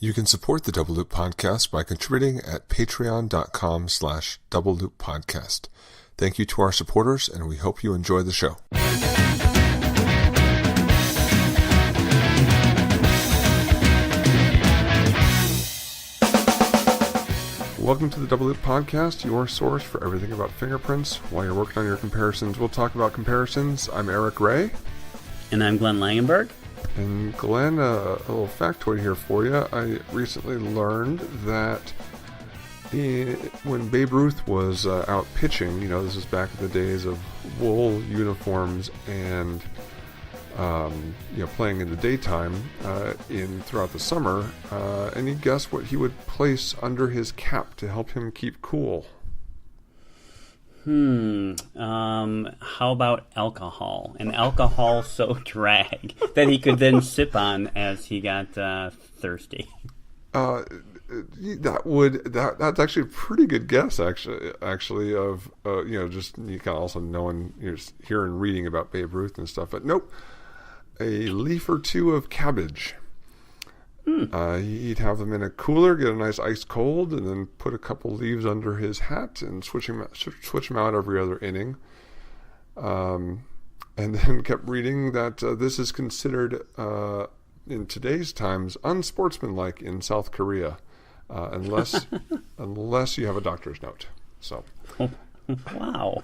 You can support the Double Loop Podcast by contributing at patreon.com/Double Loop Podcast. Thank you to our supporters, and we hope you enjoy the show. Welcome to the Double Loop Podcast, your source for everything about fingerprints. While you're working on your comparisons, we'll talk about comparisons. I'm Eric Ray. And I'm Glenn Langenburg. And Glenn, a little factoid here for you. I recently learned that when Babe Ruth was out pitching, this is back in the days of wool uniforms and playing in the daytime throughout the summer. Any guess what he would place under his cap to help him keep cool? How about alcohol? An alcohol soaked rag that he could then sip on as he got thirsty. That's actually a pretty good guess. Actually, of just you kind of also knowing, hearing, reading about Babe Ruth and stuff. But nope, a leaf or two of cabbage. He'd have them in a cooler, get a nice ice cold, and then put a couple leaves under his hat and switch them out every other inning. And then kept reading that this is considered, in today's times, unsportsmanlike in South Korea, unless you have a doctor's note. So. Wow.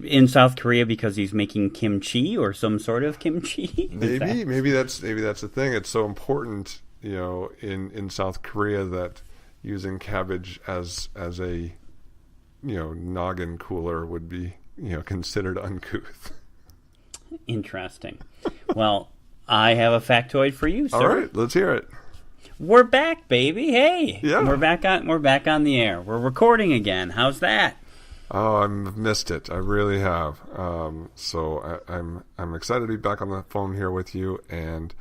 In South Korea because he's making kimchi or some sort of kimchi? Maybe that's the thing. It's so important, in South Korea that using cabbage as a noggin cooler would be considered uncouth. Interesting. Well, I have a factoid for you, sir. All right, let's hear it. We're back, baby. Hey, yeah. We're back on the air. We're recording again. How's that? Oh, I've missed it. I really have. So I'm excited to be back on the phone here with you, and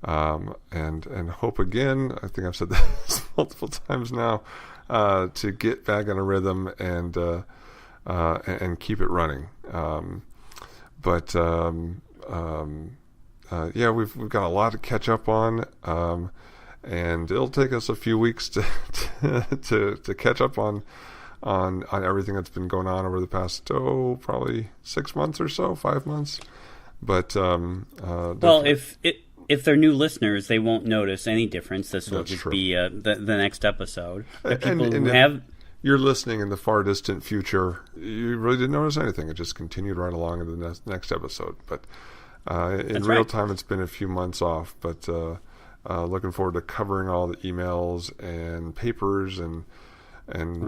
hope again. I think I've said this multiple times now, to get back in a rhythm and keep it running. We've got a lot to catch up on. And it'll take us a few weeks to catch up on everything that's been going on over the past probably 6 months or so, 5 months. But well, if they're new listeners, they won't notice any difference. This will just be the next episode. But you're listening in the far distant future, you really didn't notice anything. It just continued right along in the next episode. But in real time, it's been a few months off. But looking forward to covering all the emails and papers and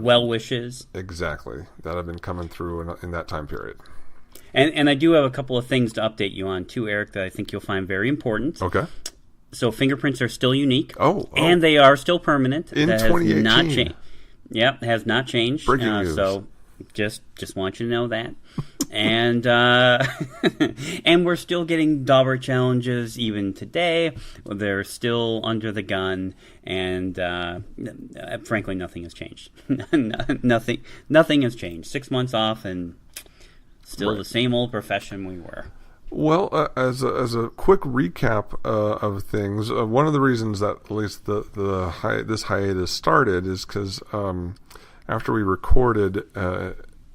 well wishes. Exactly, that have been coming through in that time period. And I do have a couple of things to update you on too, Eric, that I think you'll find very important. Okay. So fingerprints are still unique. Oh. And they are still permanent. In 2018. Has not changed. Yep, has not changed. Breaking news. So just want you to know that. And and we're still getting Daubert challenges even today. They're still under the gun, and frankly, nothing has changed. Nothing has changed. 6 months off, and still the same old profession we were. Well, as a quick recap of things, one of the reasons that at least this hiatus started is because after we recorded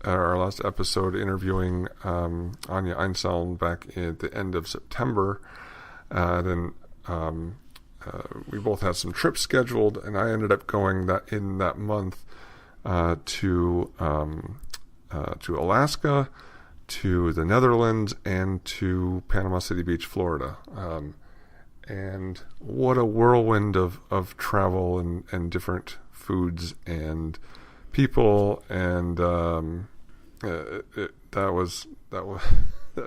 our last episode interviewing Anya Einstein back at the end of September, then we both had some trips scheduled, and I ended up going that month to Alaska, to the Netherlands, and to Panama City Beach, Florida. And what a whirlwind of travel and different foods and people, and that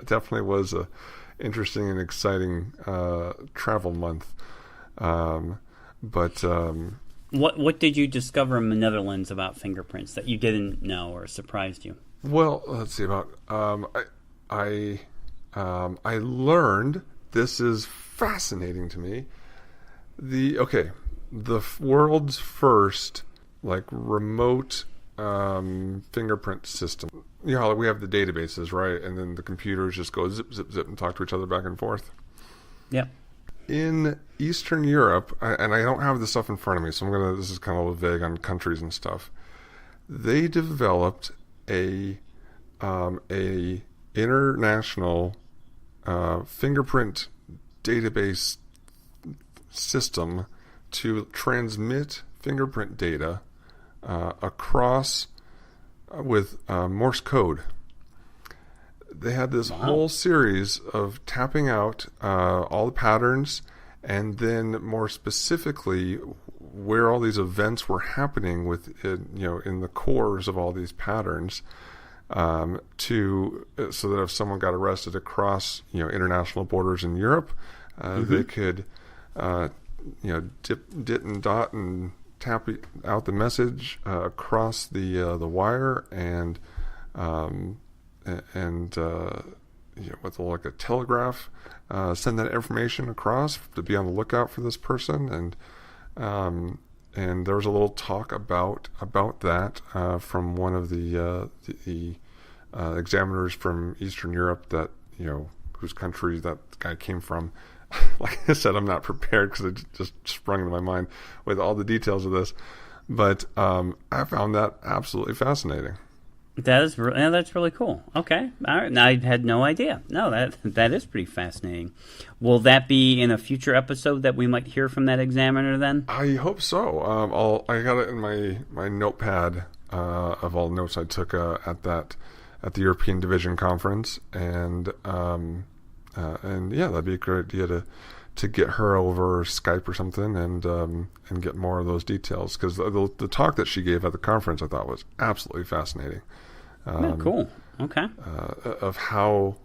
definitely was a interesting and exciting travel month. What did you discover in the Netherlands about fingerprints that you didn't know or surprised you? Well, let's see about I learned, this is fascinating to me, the world's first remote fingerprint system. You know how we have the databases, right? And then the computers just go zip, zip, zip and talk to each other back and forth. Yep. in Eastern Europe, and I don't have this stuff in front of me, so this is kind of a little vague on countries and stuff. They developed a international fingerprint database system to transmit fingerprint data across with Morse code. They had this whole series of tapping out all the patterns, and then more specifically where all these events were happening in the cores of all these patterns, so that if someone got arrested across international borders in Europe, they could dit and dot and tap out the message across the wire and with like a telegraph, send that information across to be on the lookout for this person, and there was a little talk about that from one of the examiners from Eastern Europe that whose country that guy came from. Like I said, I'm not prepared because it just sprung into my mind with all the details of this, but I found that absolutely fascinating. That's really cool. Okay, all right. I had no idea. No, that is pretty fascinating. Will that be in a future episode that we might hear from that examiner then? I hope so. I got it in my notepad of all the notes I took at the European Division Conference, and yeah, that'd be a great idea to get her over Skype or something and get more of those details, because the talk that she gave at the conference I thought was absolutely fascinating. Cool. Okay. Of how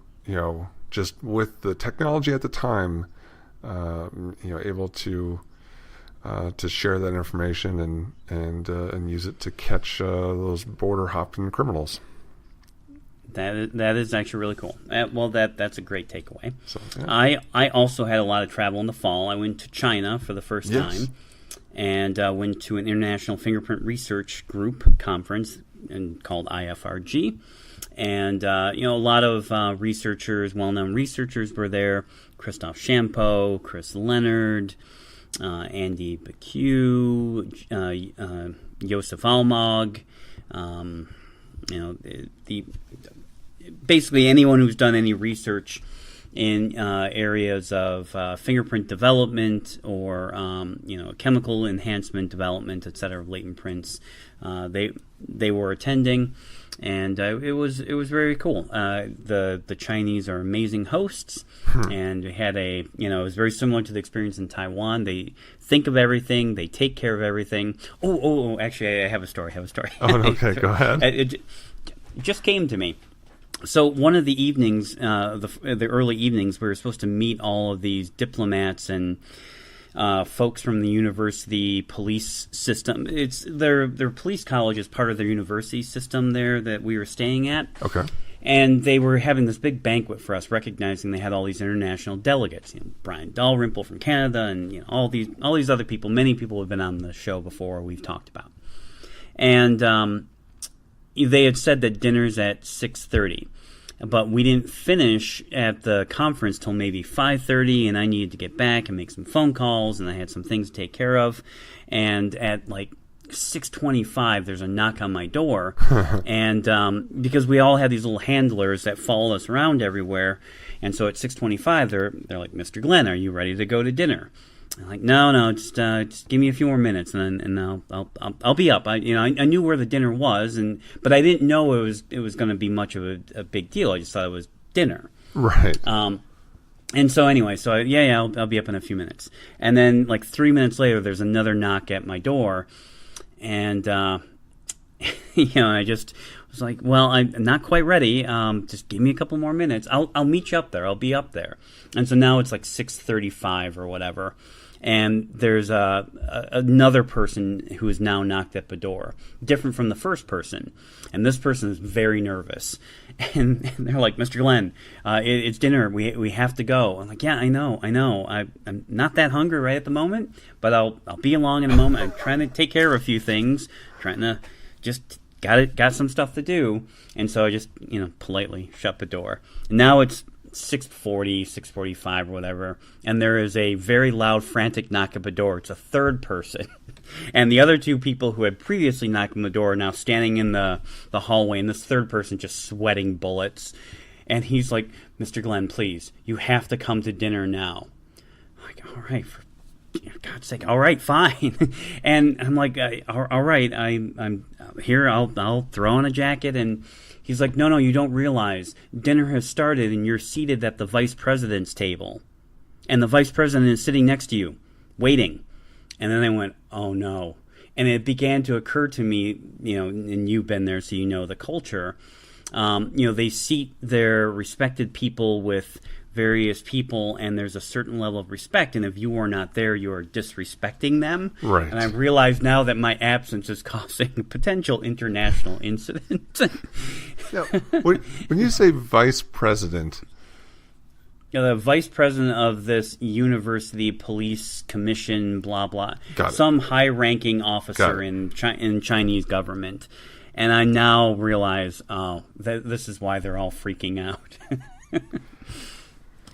just with the technology at the time, able to share that information and use it to catch those border hopping criminals. That is actually really cool. Well, that's a great takeaway. So, yeah. I also had a lot of travel in the fall. I went to China for the first time, and went to an International Fingerprint Research Group conference called IFRG. And a lot of well-known researchers were there. Christophe Champeau, Chris Leonard, Andy Beque, Josef Almog. Basically anyone who's done any research in areas of fingerprint development or chemical enhancement development, etc., of latent prints, they were attending, and it was very cool. The Chinese are amazing hosts, and we had it was very similar to the experience in Taiwan. They think of everything, they take care of everything. Oh, actually, I have a story. Oh, okay, go ahead. It just came to me. So one of the evenings, the early evenings, we were supposed to meet all of these diplomats and folks from the university police system. It's their police college is part of their university system there that we were staying at. Okay. And they were having this big banquet for us, recognizing they had all these international delegates. Brian Dalrymple from Canada, and all these other people. Many people have been on the show before. We've talked about, and they had said that dinner's at 6:30. But we didn't finish at the conference till maybe 5:30, and I needed to get back and make some phone calls, and I had some things to take care of. And at 6:25, there's a knock on my door, and because we all have these little handlers that follow us around everywhere, and so at 6:25, they're like, "Mr. Glenn, are you ready to go to dinner?" I'm like, no, just give me a few more minutes, and I'll be up. I knew where the dinner was, but I didn't know it was going to be much of a big deal. I just thought it was dinner, right? And so anyway, I'll be up in a few minutes, and then 3 minutes later, there's another knock at my door, and I just was like, well, I'm not quite ready. Just give me a couple more minutes. I'll meet you up there. I'll be up there. And so now it's 6:35 or whatever. And there's another person who has now knocked at the door, different from the first person. And this person is very nervous. And they're like, "Mr. Glenn, it's dinner. We have to go." I'm like, "Yeah, I know. I'm not that hungry right at the moment, but I'll be along in a moment. I'm trying to take care of a few things, trying to just got some stuff to do." And so I just politely shut the door. And now it's 6:40, 6:45 or whatever, and there is a very loud, frantic knock at the door. It's a third person. And the other two people who had previously knocked on the door are now standing in the hallway, and this third person just sweating bullets. And he's like, Mr. Glenn, please, you have to come to dinner now. I'm like, all right, for God's sake, all right, fine. And I'm like, all right, I'm here, I'll throw on a jacket. And he's like, no, you don't realize dinner has started and you're seated at the vice president's table. And the vice president is sitting next to you, waiting. And then I went, oh no. And it began to occur to me, and you've been there, so you know the culture. They seat their respected people with various people, and there's a certain level of respect. And if you are not there, you are disrespecting them. Right. And I realize now that my absence is causing a potential international incident. Now, when you say vice president... The vice president of this university police commission, blah, blah. Some high-ranking officer in Chinese government. And I now realize, this is why they're all freaking out.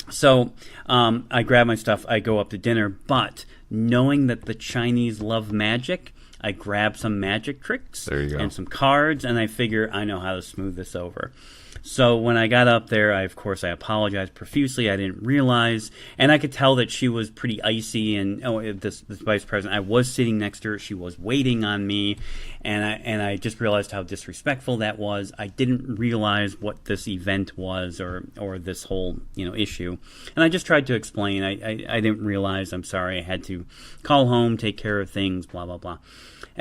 So I grab my stuff, I go up to dinner, but knowing that the Chinese love magic, I grab some magic tricks and some cards, and I figure I know how to smooth this over. So when I got up there, I apologized profusely. I didn't realize, and I could tell that she was pretty icy. And this vice president, I was sitting next to her. She was waiting on me, and I just realized how disrespectful that was. I didn't realize what this event was or this whole issue, and I just tried to explain. I didn't realize. I'm sorry. I had to call home, take care of things, blah blah blah.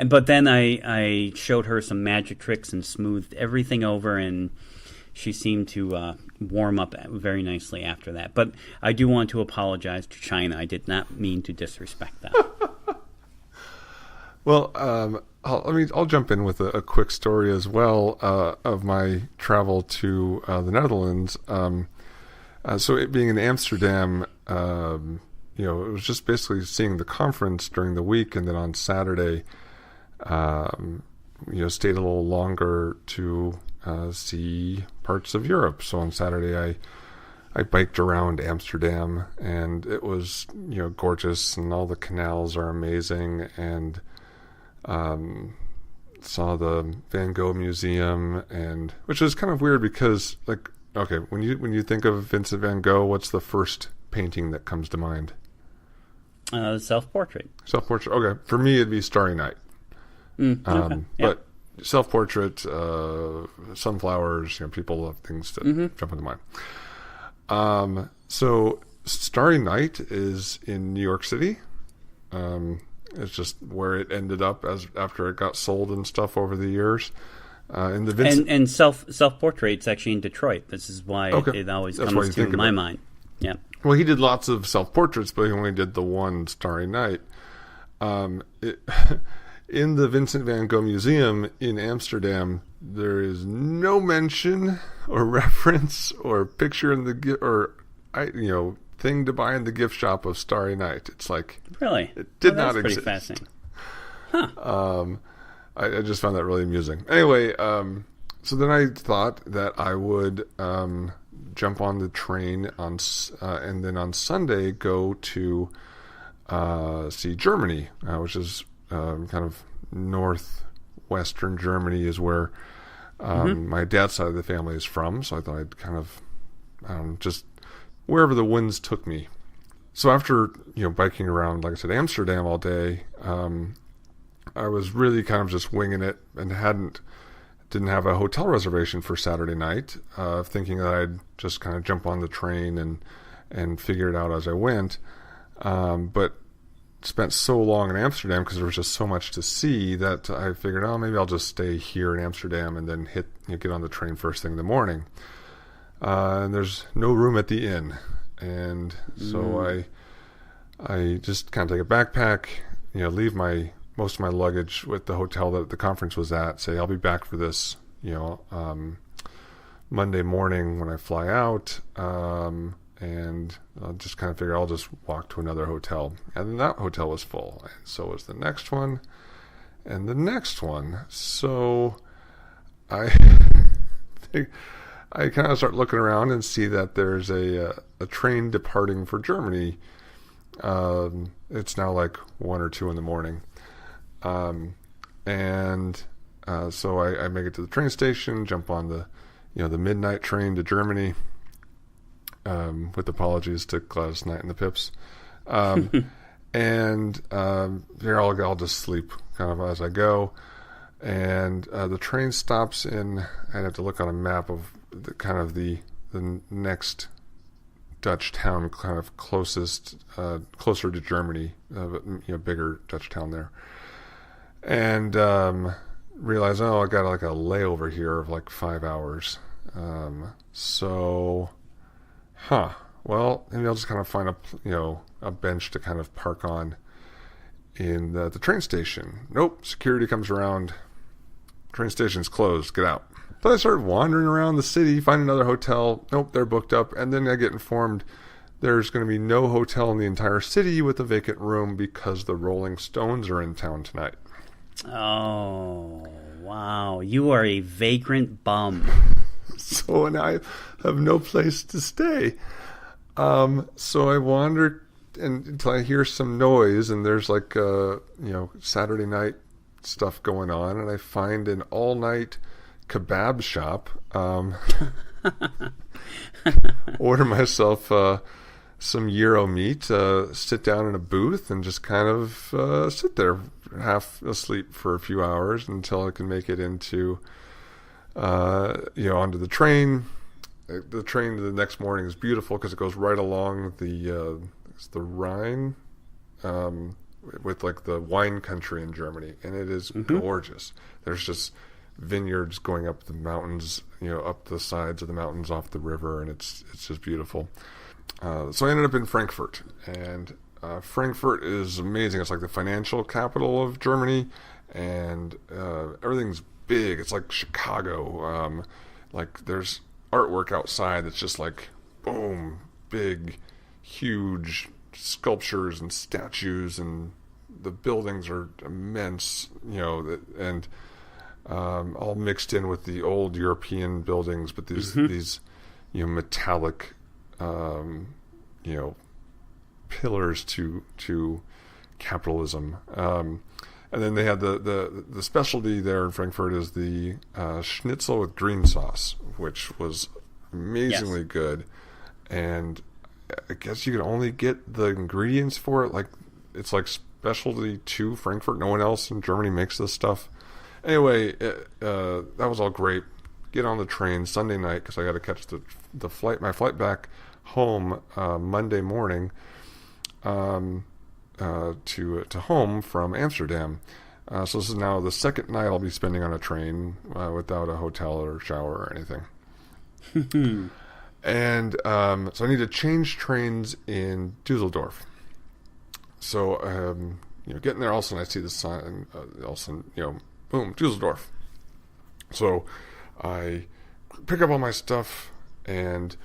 But then I showed her some magic tricks and smoothed everything over, and she seemed to warm up very nicely after that. But I do want to apologize to China. I did not mean to disrespect them. Well, I'll jump in with a quick story as well of my travel to the Netherlands. So it being in Amsterdam, it was just basically seeing the conference during the week, and then on Saturday, stayed a little longer to see parts of Europe. So on Saturday, I biked around Amsterdam, and it was gorgeous, and all the canals are amazing, and saw the Van Gogh Museum, and which is kind of weird because when you think of Vincent van Gogh, what's the first painting that comes to mind? Self-portrait. Self-portrait. Okay, for me it'd be Starry Night. Okay. But self-portrait, sunflowers, people have things that jump into mind. So Starry Night is in New York City. It's just where it ended up after it got sold and stuff over the years. And self-portrait's actually in Detroit. This is why it always comes to my mind. Yeah. Well, he did lots of self-portraits, but he only did the one Starry Night. In the Vincent van Gogh Museum in Amsterdam, there is no mention or reference or picture in the thing to buy in the gift shop of Starry Night. It's like really it did not exist. Pretty fascinating. Huh. I just found that really amusing. Anyway, so then I thought that I would jump on the train and then on Sunday go to see Germany, which is kind of northwestern Germany is where my dad's side of the family is from. So I thought I'd kind of just wherever the winds took me. So after biking around, like I said, Amsterdam all day, I was really kind of just winging it and didn't have a hotel reservation for Saturday night, thinking that I'd just kind of jump on the train and figure it out as I went. But spent so long in Amsterdam because there was just so much to see that I figured, maybe I'll just stay here in Amsterdam and then get on the train first thing in the morning. And there's no room at the inn, and so I just kind of take a backpack, leave most of my luggage with the hotel that the conference was at. Say I'll be back for this, Monday morning when I fly out. And I'll just kind of figure I'll just walk to another hotel. And then that hotel was full. And so was the next one. And the next one. So I I kind of start looking around and see that there's a train departing for Germany. It's now like 1 or 2 in the morning. So I make it to the train station, jump on the midnight train to Germany, with apologies to Gladys Knight and the Pips. Here I'll just sleep kind of as I go. And the train stops in, I'd have to look on a map of the next Dutch town, kind of closer to Germany, but bigger Dutch town there. And realize, I got like a layover here of like 5 hours. Well, maybe I'll just kind of find a bench to kind of park on in the train station. Nope, security comes around. Train station's closed. Get out. So I started wandering around the city, find another hotel. Nope, they're booked up. And then I get informed there's going to be no hotel in the entire city with a vacant room because the Rolling Stones are in town tonight. Oh, wow. You are a vagrant bum. So, and I have no place to stay. So I wander until I hear some noise, and there's like, Saturday night stuff going on, and I find an all-night kebab shop. Order myself some gyro meat, sit down in a booth, and just kind of sit there half asleep for a few hours until I can make it into, onto the train. The train the next morning is beautiful because it goes right along the Rhine, with like the wine country in Germany, and it is gorgeous. There's just vineyards going up the mountains, up the sides of the mountains off the river, and it's just beautiful. So I ended up in Frankfurt, and Frankfurt is amazing. It's like the financial capital of Germany, and everything's big. It's like Chicago. Like there's artwork outside that's just like boom, big, huge sculptures and statues, and the buildings are immense, and all mixed in with the old European buildings, but these metallic pillars to capitalism. And then they had the specialty there in Frankfurt is the schnitzel with green sauce, which was amazingly good. And I guess you could only get the ingredients for it. Like it's like specialty to Frankfurt. No one else in Germany makes this stuff. Anyway, that was all great. Get on the train Sunday night because I got to catch the flight. My flight back home Monday morning. To home from Amsterdam. So this is now the second night I'll be spending on a train without a hotel or shower or anything. And so I need to change trains in Dusseldorf. So getting there, all of a sudden I see the sign, all of a sudden, boom, Dusseldorf. So I pick up all my stuff, and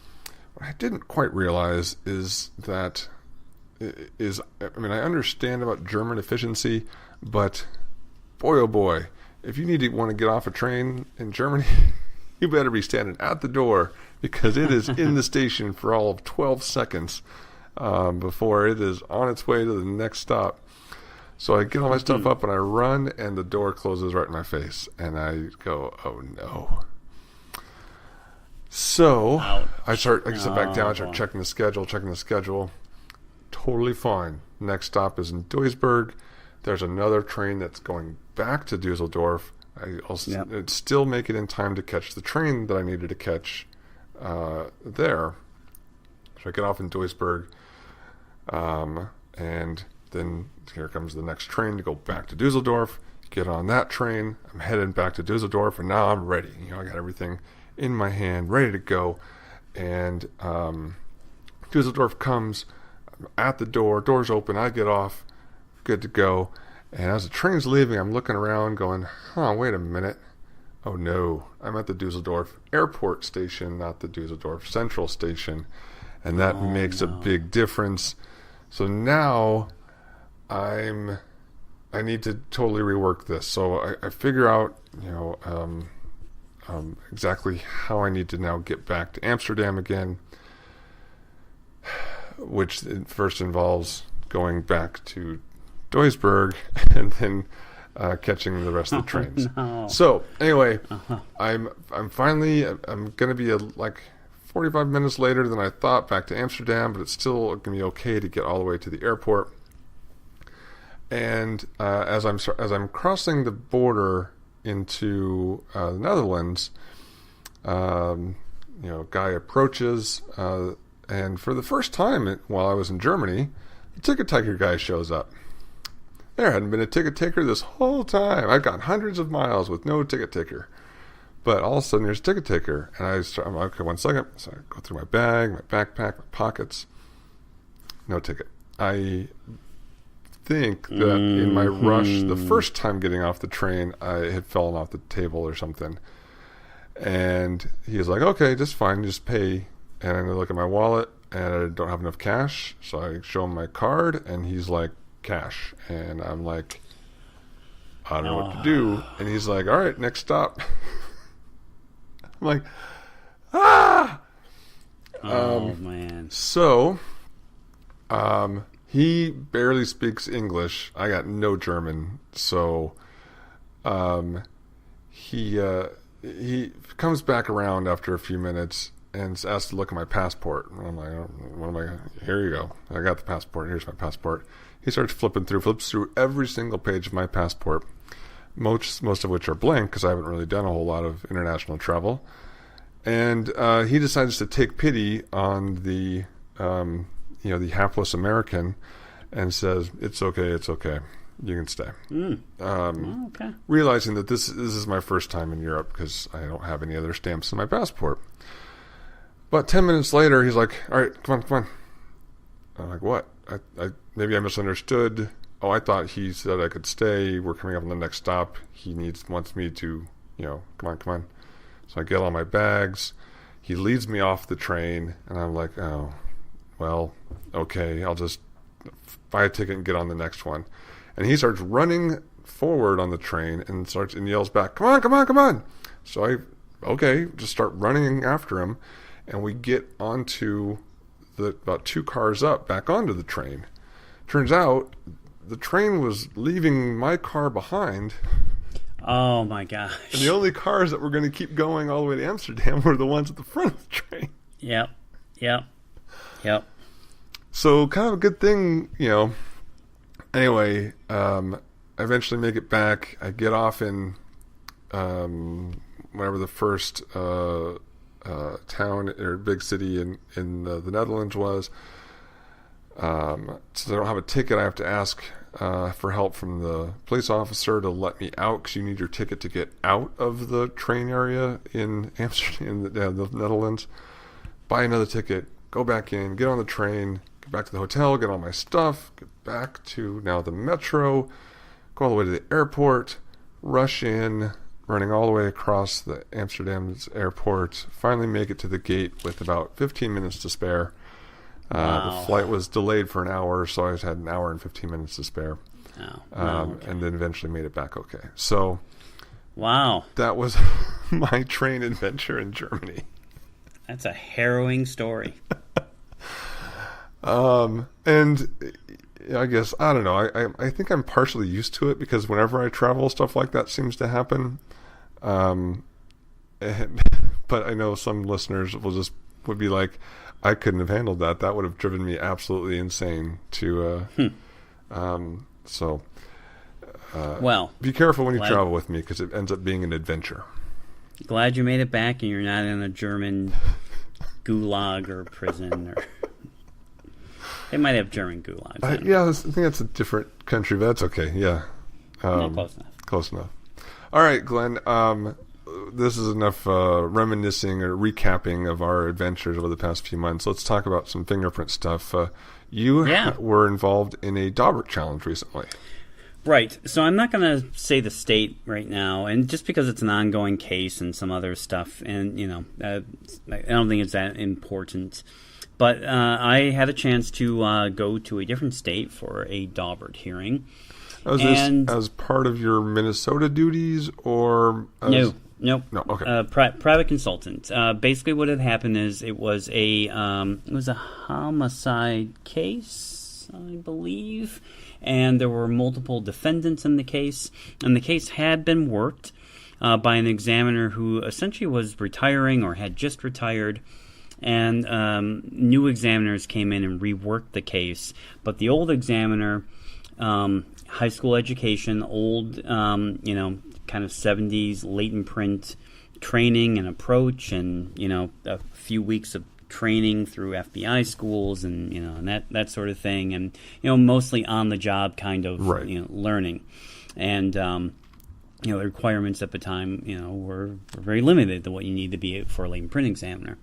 what I didn't quite realize is that I understand about German efficiency, but boy, oh boy, if you want to get off a train in Germany, you better be standing at the door because it is in the station for all of 12 seconds before it is on its way to the next stop. So I get all my stuff up and I run, and the door closes right in my face, and I go, oh no. So I sit back down, I start checking the schedule. Totally fine. Next stop is in Duisburg. There's another train that's going back to Dusseldorf. I'd still make it in time to catch the train that I needed to catch there. So I get off in Duisburg, and then here comes the next train to go back to Dusseldorf. Get on that train. I'm headed back to Dusseldorf, and now I'm ready. I got everything in my hand, ready to go. And Dusseldorf comes. I'm at the door. Doors open. I get off. Good to go. And as the train's leaving, I'm looking around going, wait a minute. Oh no, I'm at the Dusseldorf airport station, not the Dusseldorf Central station. And that makes a big difference. So now I need to totally rework this. So I figure out, exactly how I need to now get back to Amsterdam again, which first involves going back to Duisburg and then catching the rest of the trains. No. So anyway, I'm going to be like 45 minutes later than I thought back to Amsterdam, but it's still going to be okay to get all the way to the airport. And as I'm crossing the border into the Netherlands, a guy approaches, and for the first time while I was in Germany, the ticket taker guy shows up. There hadn't been a ticket taker this whole time. I've gone hundreds of miles with no ticket taker. But all of a sudden, there's a ticket taker. And I'm like, okay, 1 second. So I go through my bag, my backpack, my pockets. No ticket. I think that in my rush, the first time getting off the train, I had fallen off the table or something. And he was like, okay, just fine, just pay. And I look at my wallet, and I don't have enough cash. So I show him my card, and he's like, cash. And I'm like, I don't know what to do. And he's like, all right, next stop. I'm like, man. So he barely speaks English. I got no German. So he comes back around after a few minutes and asks to look at my passport. And I'm like, what am I? Here you go. I got the passport. Here's my passport. He starts flips through every single page of my passport, most of which are blank because I haven't really done a whole lot of international travel. And he decides to take pity on the the hapless American and says, it's okay, you can stay. Okay. Realizing that this is my first time in Europe because I don't have any other stamps in my passport. But 10 minutes later, he's like, all right, come on. I'm like, what? I maybe I misunderstood. Oh, I thought he said I could stay. We're coming up on the next stop. He wants me to, come on. So I get all my bags. He leads me off the train, and I'm like, oh, well, okay, I'll just buy a ticket and get on the next one. And he starts running forward on the train and yells back, come on. So just start running after him, and we get onto about 2 cars up back onto the train. Turns out the train was leaving my car behind. Oh my gosh. And the only cars that were going to keep going all the way to Amsterdam were the ones at the front of the train. Yep. So kind of a good thing, Anyway, I eventually make it back. I get off in whatever the first town or big city in the Netherlands was. Since I don't have a ticket, I have to ask for help from the police officer to let me out because you need your ticket to get out of the train area in Amsterdam, the Netherlands. Buy another ticket, go back in, get on the train, get back to the hotel, get all my stuff, get back to now the metro, go all the way to the airport, rush in, running all the way across the Amsterdam's airport, finally make it to the gate with about 15 minutes to spare. Wow. The flight was delayed for an hour, so I had an hour and 15 minutes to spare. Okay. And then eventually made it back okay. So, wow. That was my train adventure in Germany. That's a harrowing story. And I guess, I don't know, I think I'm partially used to it because whenever I travel, stuff like that seems to happen. But I know some listeners would be like, I couldn't have handled that. That would have driven me absolutely insane to, well, be careful when you travel with me because it ends up being an adventure. Glad you made it back and you're not in a German gulag or prison. Or they might have German gulags. I think that's a different country, but that's okay. Yeah. Close enough. Close enough. All right, Glenn. This is enough reminiscing or recapping of our adventures over the past few months. Let's talk about some fingerprint stuff. You were involved in a Daubert challenge recently. Right. So I'm not going to say the state right now, and just because it's an ongoing case and some other stuff, and, I don't think it's that important. But I had a chance to go to a different state for a Daubert hearing. Was this as part of your Minnesota duties, or... No. Nope. No. Okay. Private consultant. Basically, what had happened is it was a homicide case, I believe, and there were multiple defendants in the case, and the case had been worked by an examiner who essentially was retiring or had just retired. And new examiners came in and reworked the case. But the old examiner, high school education, old, kind of 70s latent print training and approach, and, a few weeks of training through FBI schools and, and that sort of thing. And, mostly on the job kind of, right. Learning. And, the requirements at the time, were very limited to what you need to be for a latent print examiner.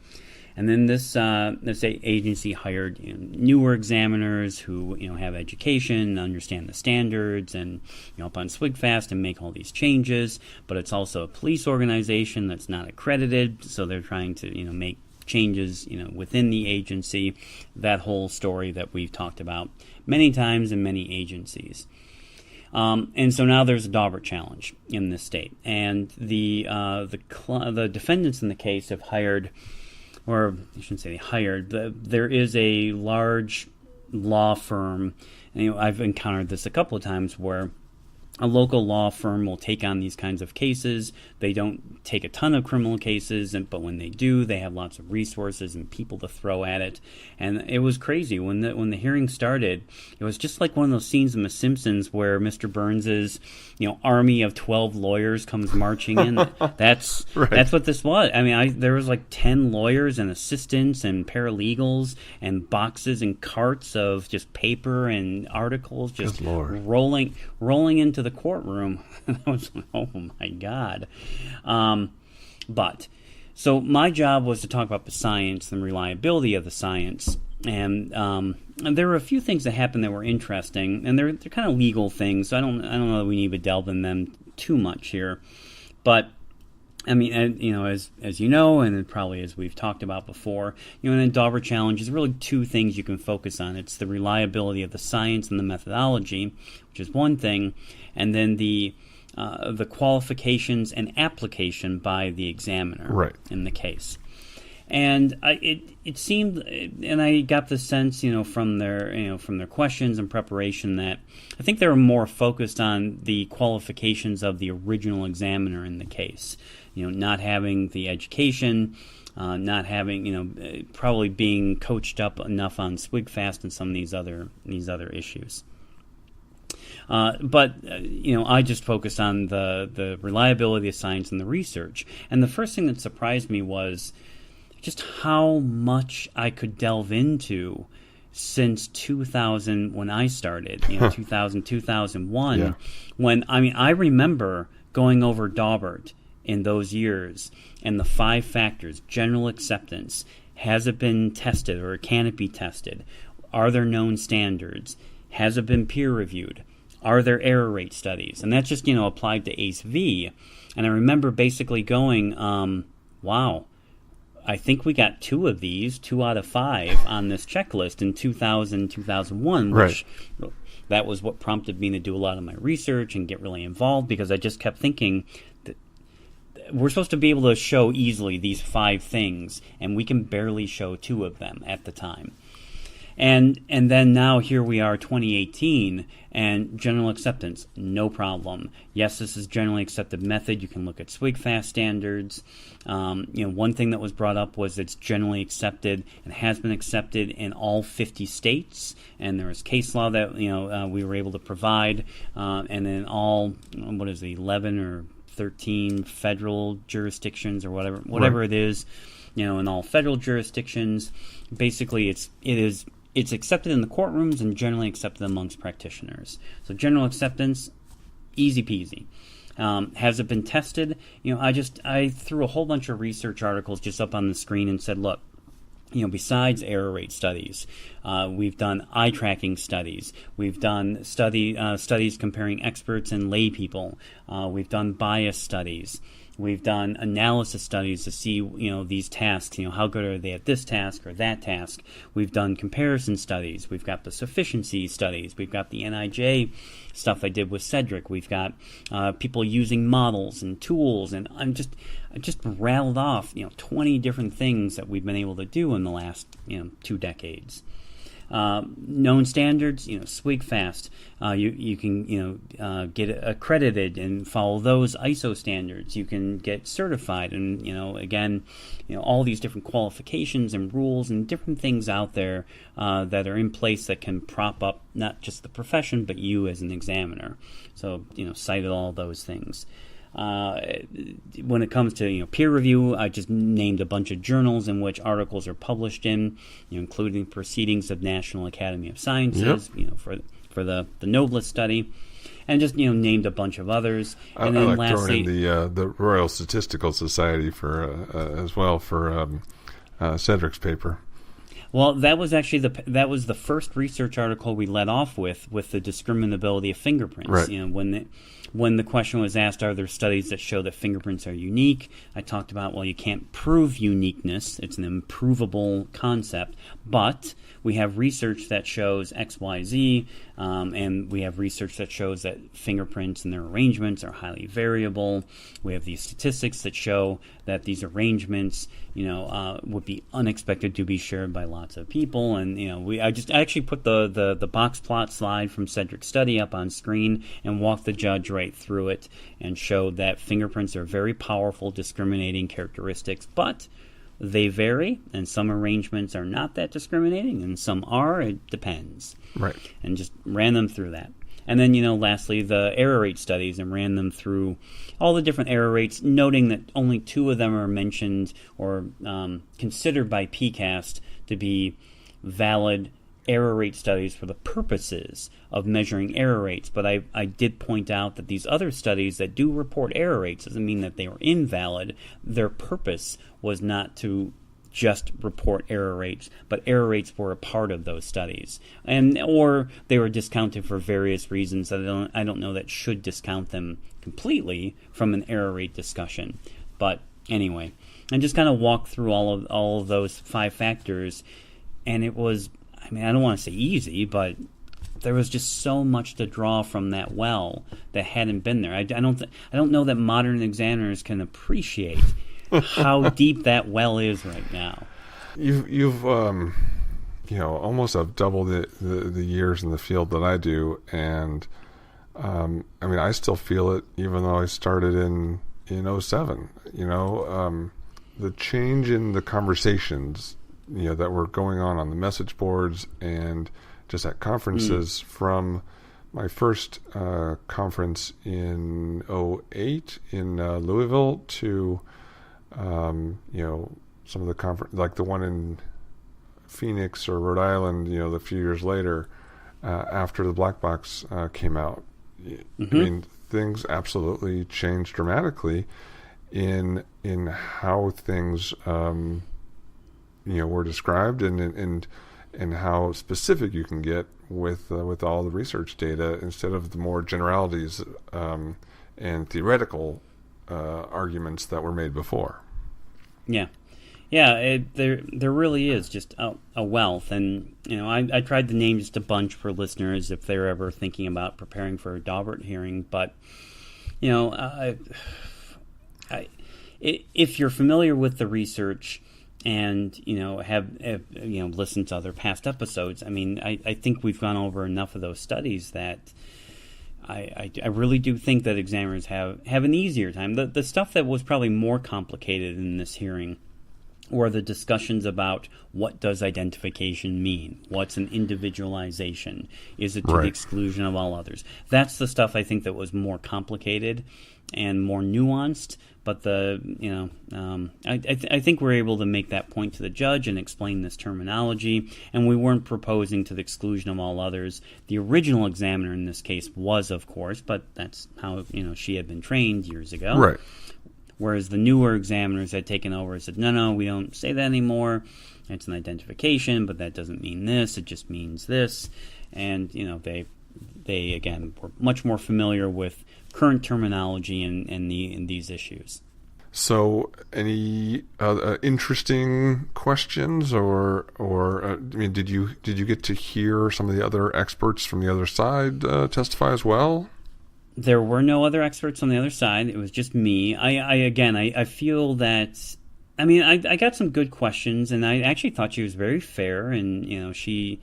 And then this agency hired newer examiners who have education, understand the standards, and up on SWGFAST and make all these changes. But it's also a police organization that's not accredited, so they're trying to make changes within the agency. That whole story that we've talked about many times in many agencies. And so now there's a Daubert challenge in this state, and the defendants in the case have hired. Or I shouldn't say they hired. There is a large law firm, and I've encountered this a couple of times, where a local law firm will take on these kinds of cases. They don't take a ton of criminal cases, but when they do, they have lots of resources and people to throw at it. And it was crazy when the hearing started. It was just like one of those scenes in The Simpsons where Mr. Burns's army of 12 lawyers comes marching in. That's right. That's what this was. I mean, there was like 10 lawyers and assistants and paralegals and boxes and carts of just paper and articles just rolling into the courtroom. I was like, oh my God. So my job was to talk about the science and reliability of the science. And there were a few things that happened that were interesting, and they're kind of legal things. So I don't know that we need to delve in them too much here. But I mean, as you know, and probably as we've talked about before, in a Daubert challenge, there's really two things you can focus on. It's the reliability of the science and the methodology, which is one thing, and then the qualifications and application by the examiner in the case. And it seemed, and I got the sense, from their questions and preparation, that I think they were more focused on the qualifications of the original examiner in the case. Not having the education, not having, probably being coached up enough on SWGFAST and some of these other issues. But I just focused on the reliability of science and the research. And the first thing that surprised me was just how much I could delve into since 2000 when I started, 2000, 2001. Yeah. When, I remember going over Daubert in those years and the 5 factors: general acceptance, has it been tested or can it be tested? Are there known standards? Has it been peer reviewed? Are there error rate studies? And that's just, applied to ACE-V. And I remember basically going, wow, I think we got 2 of these, 2 out of 5 on this checklist in 2000, 2001, which that was what prompted me to do a lot of my research and get really involved, because I just kept thinking that we're supposed to be able to show easily these 5 things, and we can barely show 2 of them at the time. And then now here we are, 2018, and general acceptance, no problem. Yes, this is generally accepted method. You can look at SWGFAST standards. One thing that was brought up was it's generally accepted and has been accepted in all 50 states. And there was case law that we were able to provide, and in all 11 or 13 federal jurisdictions or whatever it is, in all federal jurisdictions. Basically, it's accepted in the courtrooms and generally accepted amongst practitioners. So general acceptance, easy peasy. Has it been tested? I threw a whole bunch of research articles just up on the screen and said, look, besides error rate studies, we've done eye tracking studies. We've done studies comparing experts and lay people. We've done bias studies. We've done analysis studies to see, these tasks, how good are they at this task or that task. We've done comparison studies. We've got the sufficiency studies. We've got the NIJ stuff I did with Cedric. We've got people using models and tools, and I just rattled off, 20 different things that we've been able to do in the last, 2 decades. Known standards, SWIG-FAST. You can get accredited and follow those ISO standards. You can get certified, and again, all these different qualifications and rules and different things out there that are in place that can prop up not just the profession but you as an examiner. So cited all those things. When it comes to peer review, I just named a bunch of journals in which articles are published in, including Proceedings of National Academy of Sciences, for the Noblest study, and just named a bunch of others. And then I like lastly, throwing in the Royal Statistical Society for as well for Cedric's paper. Well, that was actually the first research article we led off with the discriminability of fingerprints. Right. When the question was asked, are there studies that show that fingerprints are unique? I talked about, well, you can't prove uniqueness. It's an improvable concept. But we have research that shows X, Y, Z, and we have research that shows that fingerprints and their arrangements are highly variable. We have these statistics that show that these arrangements, would be unexpected to be shared by lots of people. And I actually put the box plot slide from Cedric's study up on screen and walked the judge right through it and showed that fingerprints are very powerful discriminating characteristics, but they vary, and some arrangements are not that discriminating, and some are. It depends. Right. And just ran them through that. And then, lastly, the error rate studies, and ran them through all the different error rates, noting that only 2 of them are mentioned or considered by PCAST to be valid error rate studies for the purposes of measuring error rates. But I did point out that these other studies that do report error rates doesn't mean that they were invalid. Their purpose was not to just report error rates, but error rates were a part of those studies, or they were discounted for various reasons that I don't know that should discount them completely from an error rate discussion. But anyway, I just kind of walked through all of those 5 factors, and it was, I don't want to say easy, but there was just so much to draw from that well that hadn't been there. I don't know that modern examiners can appreciate how deep that well is right now. You've almost have doubled the years in the field that I do, and I still feel it even though I started in 2007. The change in the conversations that were going on the message boards and just at conferences from my first conference in 2008 in Louisville to some of the conference, like the one in Phoenix or Rhode Island, a few years later, after the black box came out. Things absolutely changed dramatically in how things were described and how specific you can get with all the research data instead of the more generalities and theoretical arguments that were made before. There really is just a wealth, and I tried to name just a bunch for listeners if they're ever thinking about preparing for a Daubert hearing. But if you're familiar with the research and have listened to other past episodes, I think we've gone over enough of those studies that I really do think that examiners have an easier time. The stuff that was probably more complicated in this hearing were the discussions about what does identification mean? What's an individualization? Is it to the exclusion of all others? That's the stuff I think that was more complicated and more nuanced. But I think we're able to make that point to the judge and explain this terminology, and we weren't proposing to the exclusion of all others. The original examiner in this case was, of course, but that's how she had been trained years ago. Right. Whereas the newer examiners had taken over and said, no, we don't say that anymore. It's an identification, but that doesn't mean this. It just means this. And they again were much more familiar with current terminology and these issues. So, any interesting questions, or I mean, did you get to hear some of the other experts from the other side testify as well? There were no other experts on the other side. It was just me. I feel that. I mean, I got some good questions, and I actually thought she was very fair, and she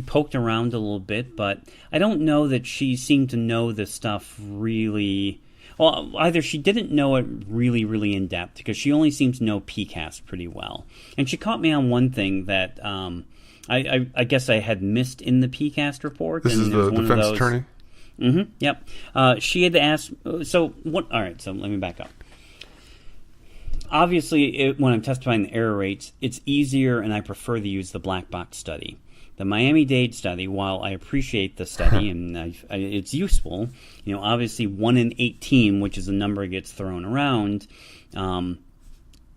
poked around a little bit, but I don't know that she seemed to know this stuff really. Well, either she didn't know it really, really in depth, because she only seems to know PCAST pretty well. And she caught me on one thing that I guess I had missed in the PCAST report. This is the defense attorney? Mm-hmm, yep. She had asked, so what? All right, so let me back up. Obviously, when I'm testifying the error rates, it's easier, and I prefer to use the black box study. The Miami-Dade study, while I appreciate the study and it's useful, obviously 1 in 18, which is a number that gets thrown around,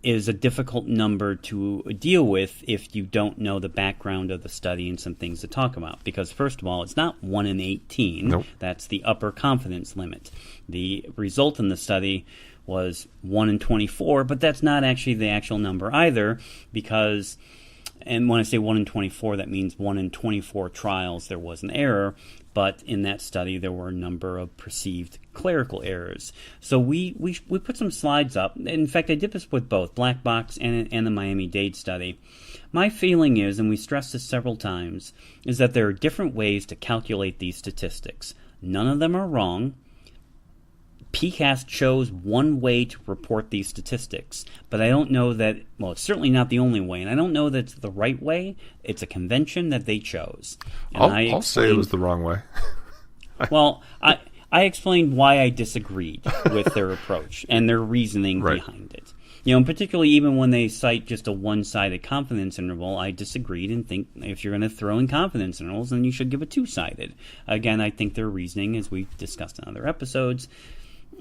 is a difficult number to deal with if you don't know the background of the study and some things to talk about. Because first of all, it's not 1 in 18. Nope. That's the upper confidence limit. The result in the study was 1 in 24, but that's not actually the actual number either, because... And when I say 1 in 24, that means 1 in 24 trials there was an error, but in that study there were a number of perceived clerical errors. So we put some slides up. In fact, I did this with both Black Box and the Miami-Dade study. My feeling is, and we stressed this several times, is that there are different ways to calculate these statistics. None of them are wrong. PCAST chose one way to report these statistics, but I don't know that, well, it's certainly not the only way, and I don't know that it's the right way. It's a convention that they chose. And I'll say it was the wrong way. Well, I explained why I disagreed with their approach and their reasoning behind it. And particularly even when they cite just a one-sided confidence interval, I disagreed and think if you're going to throw in confidence intervals, then you should give a two-sided. Again, I think their reasoning, as we've discussed in other episodes,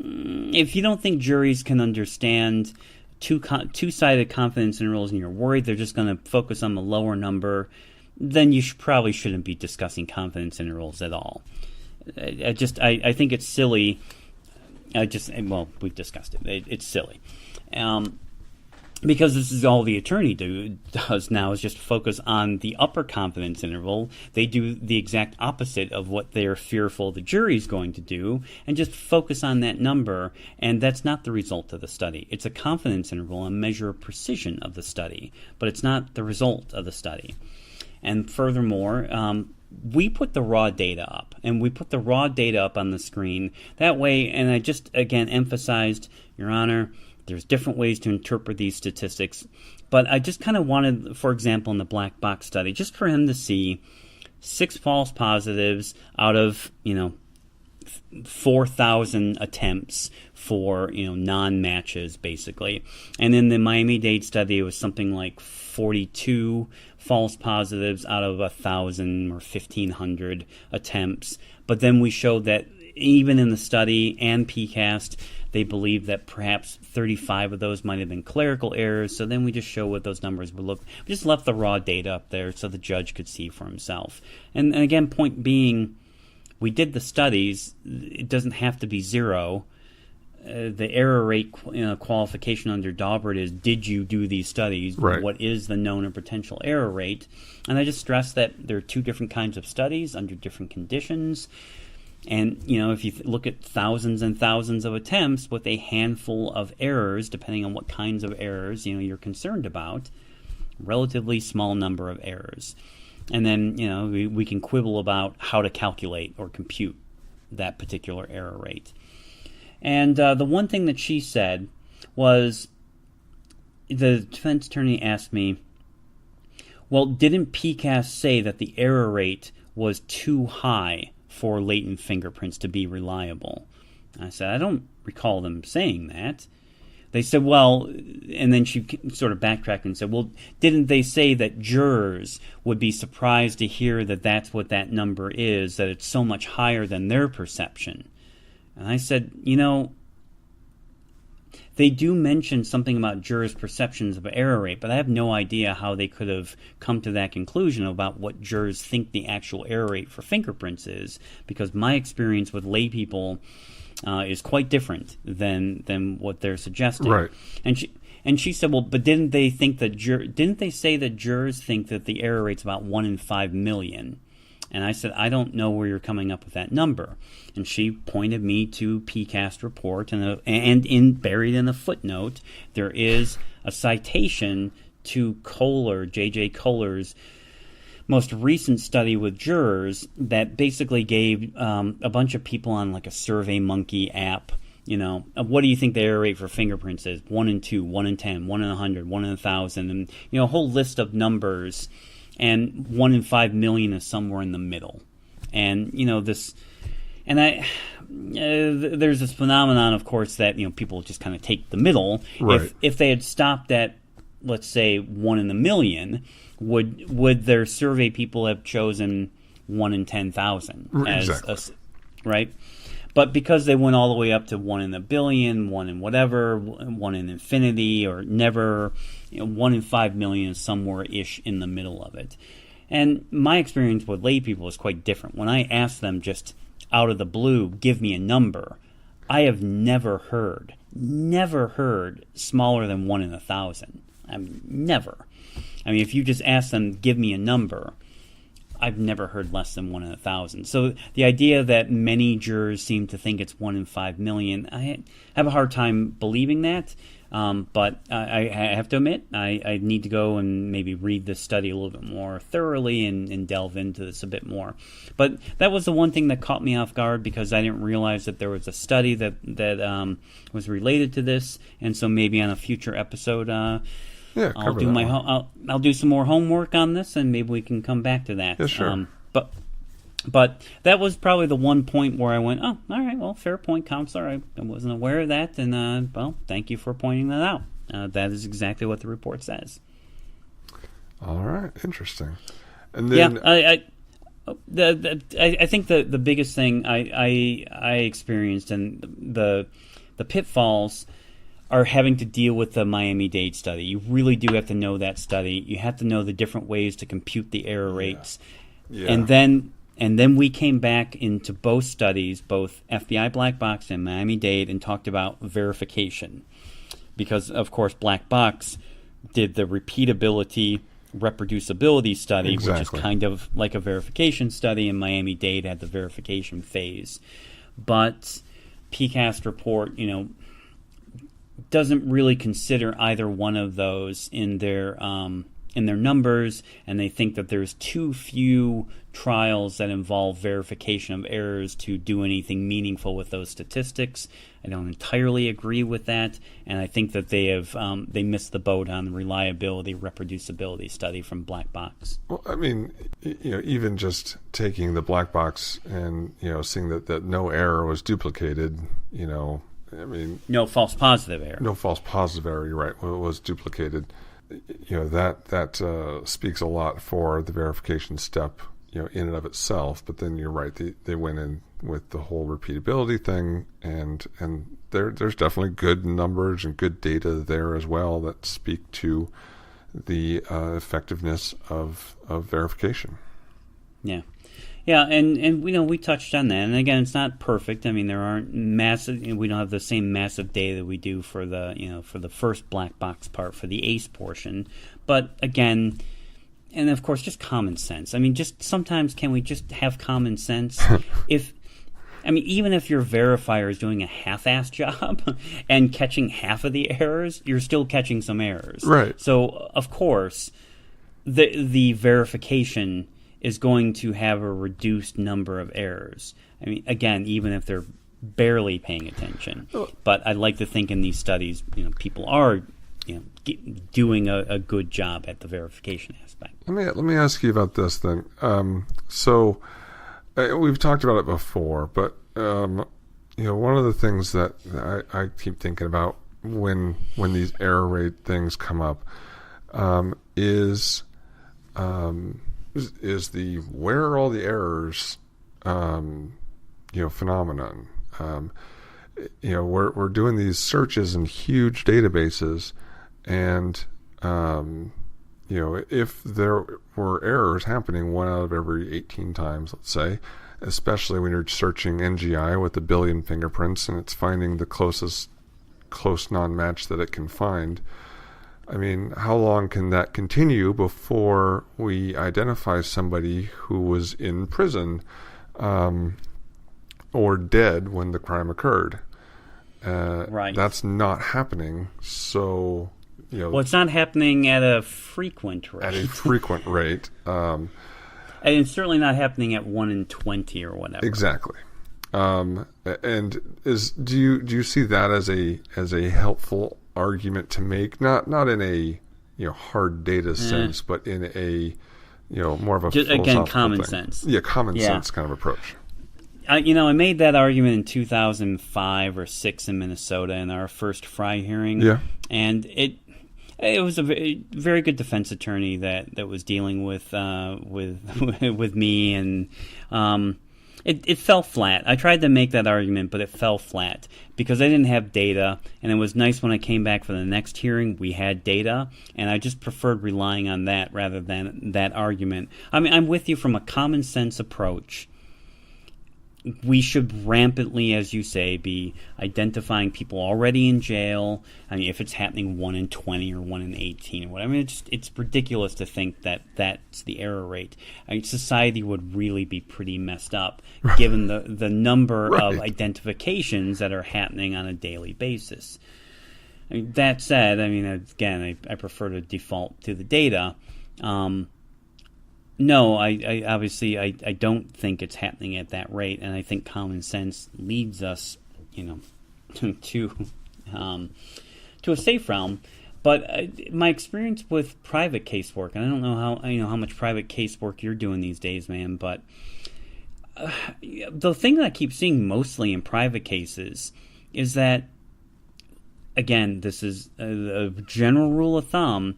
if you don't think juries can understand two-sided confidence intervals and you're worried they're just going to focus on the lower number, then you probably shouldn't be discussing confidence intervals at all. I think it's silly. We've discussed it. It's silly. Because this is all the attorney does now is just focus on the upper confidence interval. They do the exact opposite of what they're fearful the jury is going to do and just focus on that number, and that's not the result of the study. It's a confidence interval, a measure of precision of the study, but it's not the result of the study. And furthermore, we put the raw data up, and we put the raw data up on the screen. That way, and I just, again, emphasized, Your Honor, there's different ways to interpret these statistics, but I just kind of wanted, for example, in the black box study, just for him to see 6 false positives out of 4,000 attempts for non-matches, basically. And in the Miami-Dade study, it was something like 42 false positives out of 1,000 or 1,500 attempts. But then we showed that even in the study and PCAST, they believed that perhaps 35 of those might have been clerical errors, so then we just show what those numbers would look. We just left the raw data up there so the judge could see for himself. And again, point being, we did the studies. It doesn't have to be 0. The error rate qualification under Daubert is, did you do these studies? Right. What is the known or potential error rate? And I just stress that there are 2 different kinds of studies under different conditions. And, if you look at thousands and thousands of attempts with a handful of errors, depending on what kinds of errors, you're concerned about, relatively small number of errors. And then, we can quibble about how to calculate or compute that particular error rate. And the one thing that she said was, the defense attorney asked me, well, didn't PCAST say that the error rate was too high for latent fingerprints to be reliable? I said, I don't recall them saying that. They said, well, and then she sort of backtracked and said, well, didn't they say that jurors would be surprised to hear that that's what that number is, that it's so much higher than their perception? And I said, They do mention something about jurors' perceptions of error rate, but I have no idea how they could have come to that conclusion about what jurors think the actual error rate for fingerprints is, because my experience with lay people is quite different than what they're suggesting. Right. And she said, well, but didn't they say that jurors think that the error rate's about 1 in 5 million? And I said, I don't know where you're coming up with that number. And she pointed me to PCAST report, and buried in a footnote, there is a citation to J.J. Kohler's most recent study with jurors that basically gave a bunch of people on like a SurveyMonkey app, what do you think the error rate for fingerprints is? 1 in 2, 1 in 10, 1 in 100, 1 in 1,000, and a whole list of numbers. And 1 in 5 million is somewhere in the middle. And there's this phenomenon, of course, that people just kind of take the middle. Right. If they had stopped at, let's say, 1 in a million, would their survey people have chosen 1 in 10,000 as exactly. Right? But because they went all the way up to 1 in a billion, 1 in whatever, 1 in infinity, or never, 1 in 5 million is somewhere-ish in the middle of it. And my experience with lay people is quite different. When I ask them just out of the blue, give me a number, I have never heard smaller than 1 in 1,000. Never. I mean, if you just ask them, give me a number, I've never heard less than 1 in 1,000. So the idea that many jurors seem to think it's 1 in 5 million, I have a hard time believing that. But I have to admit, I need to go and maybe read this study a little bit more thoroughly and delve into this a bit more. But that was the one thing that caught me off guard, because I didn't realize that there was a study that was related to this. And so maybe on a future episode, I'll do some more homework on this, and maybe we can come back to that. Yeah, sure. But that was probably the one point where I went, oh, all right, well, fair point, counselor. I wasn't aware of that, and well, thank you for pointing that out. That is exactly what the report says. All right, interesting. And then, I think the biggest thing I experienced, and the pitfalls, are having to deal with the Miami-Dade study. You really do have to know that study. You have to know the different ways to compute the error rates. Yeah. And then we came back into both studies, both FBI Black Box and Miami-Dade, and talked about verification. Because, of course, Black Box did the repeatability, reproducibility study, Exactly. which is kind of like a verification study, and Miami-Dade had the verification phase. But PCAST report, doesn't really consider either one of those in their numbers, and they think that there's too few trials that involve verification of errors to do anything meaningful with those statistics. I don't entirely agree with that, and I think that they missed the boat on the reliability, reproducibility study from Black Box. Well, I mean, even just taking the Black Box and seeing that no error was duplicated, I mean, no false positive error. No false positive error. You're right. Was duplicated. That speaks a lot for the verification step, in and of itself. But then you're right. They went in with the whole repeatability thing, and there's definitely good numbers and good data there as well that speak to the effectiveness of verification. Yeah. Yeah, and we touched on that. And again, it's not perfect. I mean, there aren't massive. We don't have the same massive data that we do for the first Black Box part, for the ACE portion. But again, and of course, just common sense. I mean, just sometimes can we just have common sense? Even if your verifier is doing a half-assed job and catching half of the errors, you're still catching some errors. Right. So of course, the verification is going to have a reduced number of errors. I mean, again, even if they're barely paying attention. But I'd like to think in these studies, people are, doing a good job at the verification aspect. Let me ask you about this then. So we've talked about it before, but one of the things that I keep thinking about when these error rate things come up is the where are all the errors phenomenon. we're doing these searches in huge databases, and if there were errors happening 1 out of every 18 times, let's say, especially when you're searching NGI with 1 billion fingerprints and it's finding the close non-match that it can find. I mean, how long can that continue before we identify somebody who was in prison or dead when the crime occurred? Right. That's not happening. So, well, it's not happening at a frequent rate. At a frequent rate. And it's certainly not happening at 1 in 20 or whatever. Exactly. And do you see that as a helpful argument to make? Not in a hard data sense, but in a more of a just, again, common thing. sense. Yeah, common sense kind of approach. I made that argument in 2005 or 6 in Minnesota in our first Fry hearing. Yeah, and it was a very good defense attorney that was dealing with me, and it fell flat. I tried to make that argument, but it fell flat because I didn't have data, and it was nice when I came back for the next hearing, we had data, and I just preferred relying on that rather than that argument. I mean, I'm with you from a common sense approach. We should rampantly, as you say, be identifying people already in jail. I mean, if it's happening 1 in 20 or 1 in 18 or whatever, I mean, it's ridiculous to think that that's the error rate. I mean, society would really be pretty messed up given the number of identifications that are happening on a daily basis. I mean, that said, I mean, again, I prefer to default to the data. No, I obviously don't think it's happening at that rate, and I think common sense leads us, to a safe realm. But my experience with private casework, and I don't know how much private casework you're doing these days, man, but the thing that I keep seeing mostly in private cases is that, again, this is a general rule of thumb.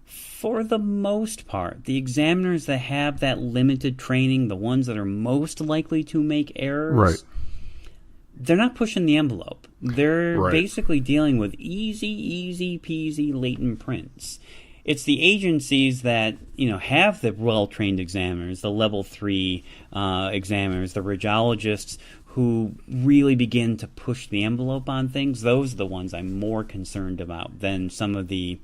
For the most part, the examiners that have that limited training, the ones that are most likely to make errors, they're not pushing the envelope. They're basically dealing with easy peasy latent prints. It's the agencies that have the well-trained examiners, the level 3 examiners, the radiologists who really begin to push the envelope on things. Those are the ones I'm more concerned about than some of the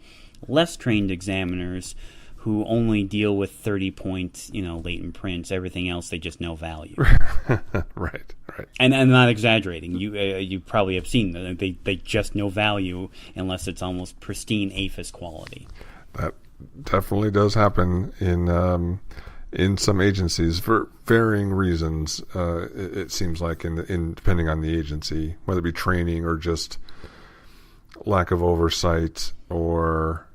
less trained examiners who only deal with 30-point, latent prints. Everything else, they just know value. Right. And I'm not exaggerating. You probably have seen that they just know value unless it's almost pristine APHIS quality. That definitely does happen in some agencies for varying reasons. It seems like in depending on the agency, whether it be training or just lack of oversight or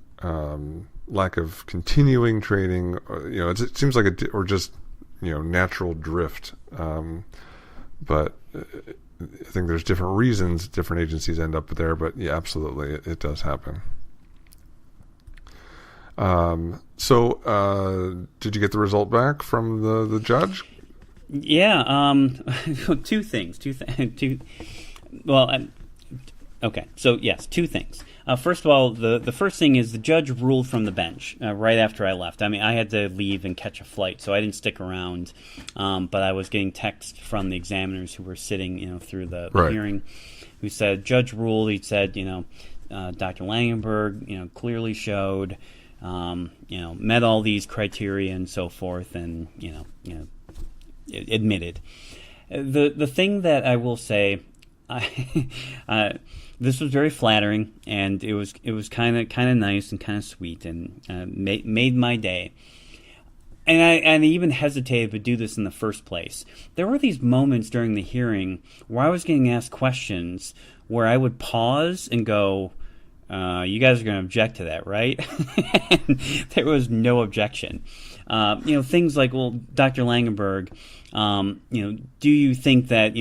lack of continuing training, it seems like or just natural drift. But I think there's different reasons different agencies end up there. But yeah, absolutely, it does happen. So did you get the result back from the judge? Yeah. Two things. Well. Okay, so yes, 2 things. First of all, the first thing is the judge ruled from the bench right after I left. I mean, I had to leave and catch a flight, so I didn't stick around. But I was getting texts from the examiners who were sitting, through the hearing, who said, Judge ruled. He said, Dr. Langenburg, clearly showed, met all these criteria and so forth, and admitted. The thing that I will say, this was very flattering, and it was kind of nice and kind of sweet, and made my day. And I even hesitated to do this in the first place. There were these moments during the hearing where I was getting asked questions where I would pause and go, "You guys are going to object to that, right?" And there was no objection. Things like, well, Dr. Langenburg, do you think that,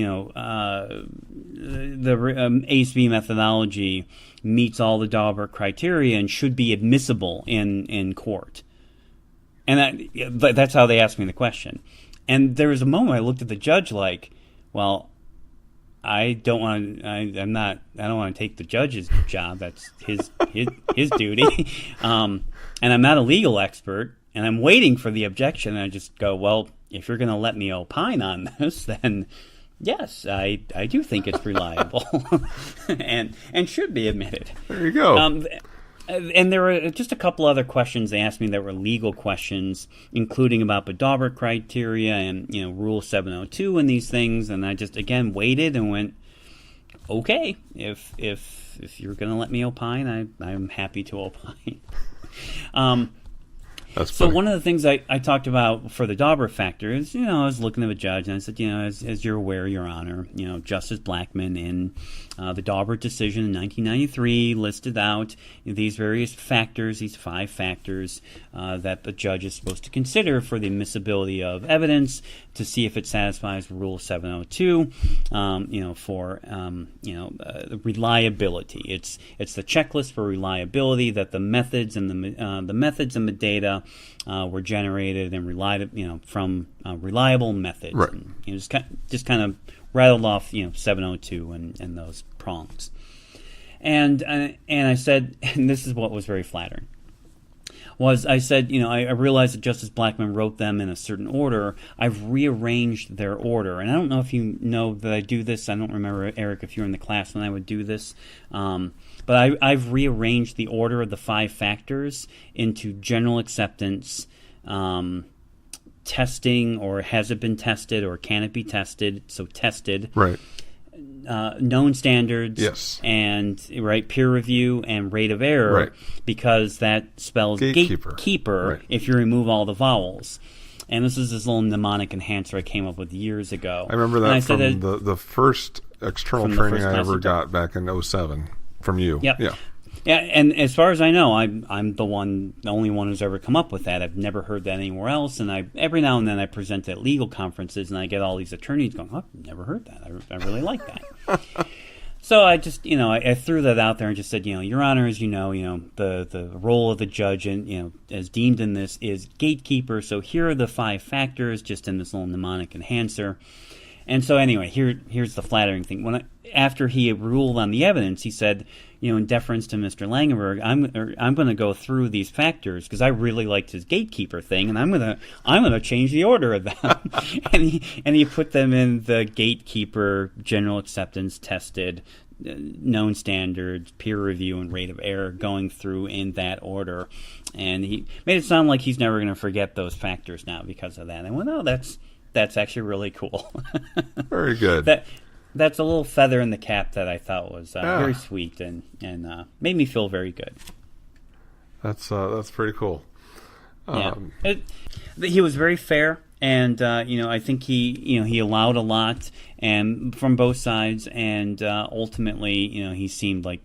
the ACE-B methodology meets all the Daubert criteria and should be admissible in court? And that's how they asked me the question. And there was a moment I looked at the judge like, well, I don't want to. I don't want to take the judge's job. That's his duty. And I'm not a legal expert, and I'm waiting for the objection. And I just go, well, if you're going to let me opine on this, then yes, I do think it's reliable, and should be admitted. There you go. And there were just a couple other questions they asked me that were legal questions, including about the Daubert criteria and Rule 702 and these things. And I just again waited and went, okay, if you're going to let me opine, I'm happy to opine. That's so funny. one of the things I talked about for the Daubert factor is, I was looking at a judge and I said, as you're aware, Your Honor, Justice Blackmun in the Daubert decision in 1993 listed out these various factors, these 5 factors that the judge is supposed to consider for the admissibility of evidence to see if it satisfies Rule 702, for reliability. It's the checklist for reliability that the methods and the data were generated and from reliable methods. Right. And, just kind of rattled off 702 and those prongs. And I said, and this is what was very flattering, was I said, I realized that Justice Blackmun wrote them in a certain order. I've rearranged their order. And I don't know if you know that I do this. I don't remember, Eric, if you were in the class when I would do this. But I've rearranged the order of the 5 factors into general acceptance, testing, or has it been tested, or can it be tested? So tested. Right. Known standards, yes, and peer review and rate of error, right, because that spells gatekeeper right, if you remove all the vowels. And this is this little mnemonic enhancer I came up with years ago. I remember that from the first external training I ever got back in 2007 from you. Yep. Yeah. Yeah, and as far as I know, I'm the only one who's ever come up with that. I've never heard that anywhere else, and every now and then I present at legal conferences, and I get all these attorneys going, "Oh, I've never heard that. I really like that." So I just, I threw that out there and just said, Your Honor, as the role of the judge, and as deemed in this, is gatekeeper. So here are the 5 factors, just in this little mnemonic enhancer. And so anyway, here's the flattering thing. After he ruled on the evidence, he said, in deference to Mr. Langenburg, I'm going to go through these factors because I really liked his gatekeeper thing, and I'm going to change the order of them. and he put them in the gatekeeper, general acceptance, tested, known standards, peer review, and rate of error, going through in that order. And he made it sound like he's never going to forget those factors now because of that. And I went, oh, that's actually really cool. Very good. That's a little feather in the cap that I thought was very sweet and made me feel very good. That's pretty cool. He was very fair, and I think he allowed a lot and from both sides, and ultimately he seemed like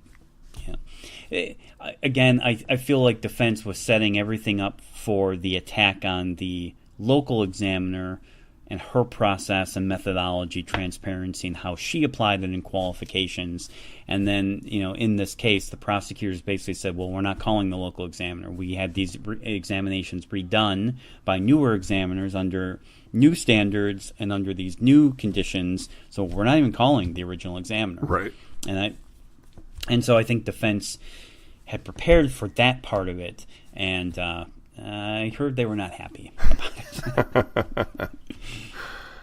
again I feel like defense was setting everything up for the attack on the local examiner and her process and methodology, transparency, and how she applied it in qualifications. And then, in this case, the prosecutors basically said, well, we're not calling the local examiner. We had these examinations redone by newer examiners under new standards and under these new conditions, so we're not even calling the original examiner. Right. And so I think defense had prepared for that part of it, and I heard they were not happy about it.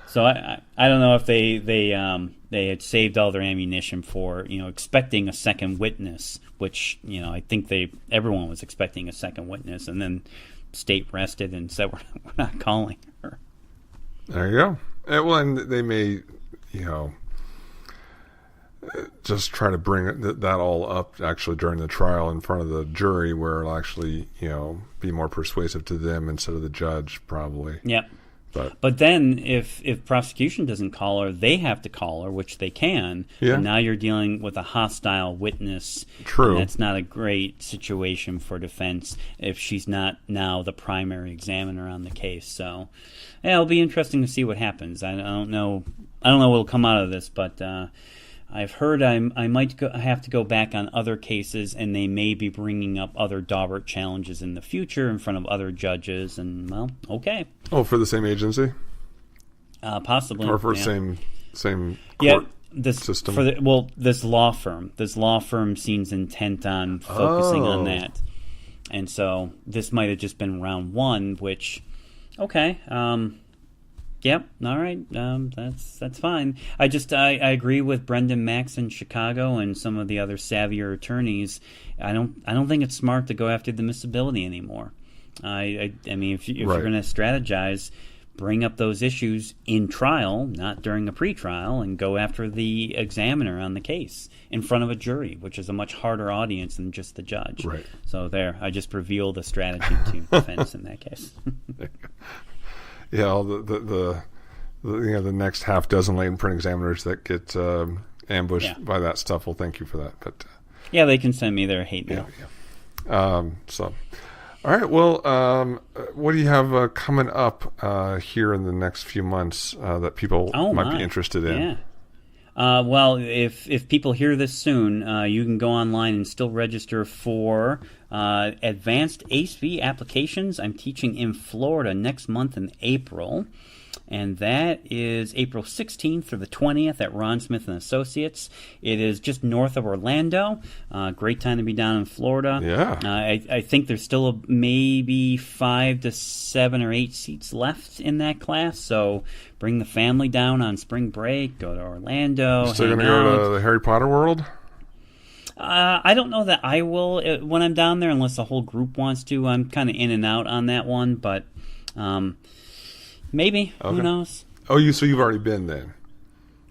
So I don't know if they had saved all their ammunition for expecting a second witness, which I think everyone was expecting a second witness, and then state rested and said we're not calling her. There you go. And they may just try to bring that all up actually during the trial in front of the jury, where it'll actually be more persuasive to them instead of the judge, probably. Yep. But then if prosecution doesn't call her, they have to call her, which they can. Yeah. And now you're dealing with a hostile witness. True. And that's not a great situation for defense if she's not now the primary examiner on the case. So it'll be interesting to see what happens. I don't know what will come out of this, but I've heard I might have to go back on other cases, and they may be bringing up other Daubert challenges in the future in front of other judges. And well, okay. Oh, for the same agency? Possibly. Or for same court? system? This law firm seems intent on focusing on that. And so this might have just been round one, which, okay, yep, all right, that's fine. I agree with Brendan Max in Chicago and some of the other savvier attorneys. I don't think it's smart to go after the admissibility anymore. I mean, if you're going to strategize, bring up those issues in trial, not during a pretrial, and go after the examiner on the case in front of a jury, which is a much harder audience than just the judge. Right. So there, I just revealed the strategy to defense in that case. Yeah, the next half dozen late print examiners that get ambushed by that stuff. Well, thank you for that. But yeah, they can send me their hate mail. Yeah. All right. Well, what do you have coming up here in the next few months that people might be interested in? Yeah. Well, if people hear this soon, you can go online and still register for advanced ACE-V applications. I'm teaching in Florida next month in April. And that is April 16th through the 20th at Ron Smith & Associates. It is just north of Orlando. Great time to be down in Florida. Yeah. I think there's still maybe 5 to 7 or 8 seats left in that class. So bring the family down on spring break. Go to Orlando. Still going to go to the Harry Potter world? I don't know that I will when I'm down there unless the whole group wants to. I'm kind of in and out on that one, but... maybe. Okay. Who knows? Oh, so you've already been then?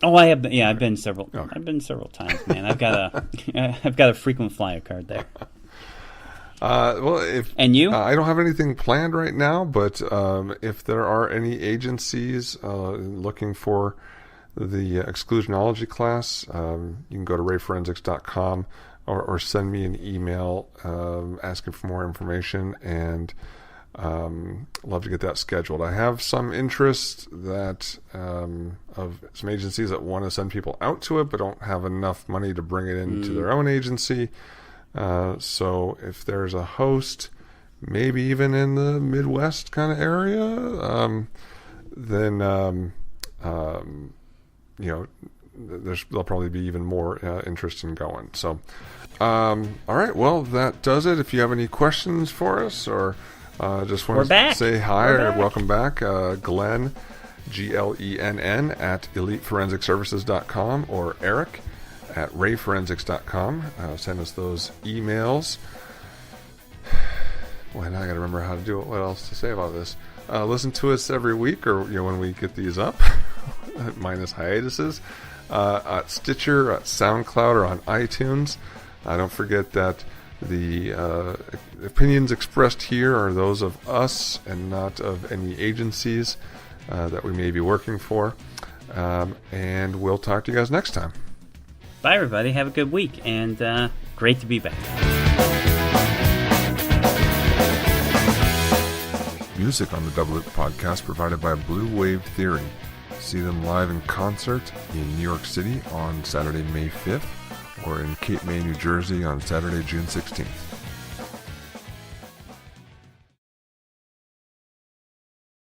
Oh, I have been. Yeah, I've been several. Okay. I've been several times, man. I've got a frequent flyer card there. And you? I don't have anything planned right now, but if there are any agencies looking for the exclusionology class, you can go to rayforensics.com or send me an email asking for more information, and love to get that scheduled. I have some interest that of some agencies that want to send people out to it but don't have enough money to bring it into their own agency. So if there's a host, maybe even in the Midwest kind of area, then there'll probably be even more interest in going. So all right, well, that does it. If you have any questions for us or just want to say hi or welcome back, Glenn, Glenn at eliteforensicservices.com or Eric at rayforensics.com. Send us those emails. Well, now I got to remember how to do it. What else to say about this? Listen to us every week, or when we get these up, minus hiatuses, at Stitcher, at SoundCloud, or on iTunes. Don't forget that the opinions expressed here are those of us and not of any agencies that we may be working for. And we'll talk to you guys next time. Bye, everybody. Have a good week, and great to be back. Music on the Double Loop podcast provided by Blue Wave Theory. See them live in concert in New York City on Saturday, May 5th, or in Cape May, New Jersey on Saturday, June 16th.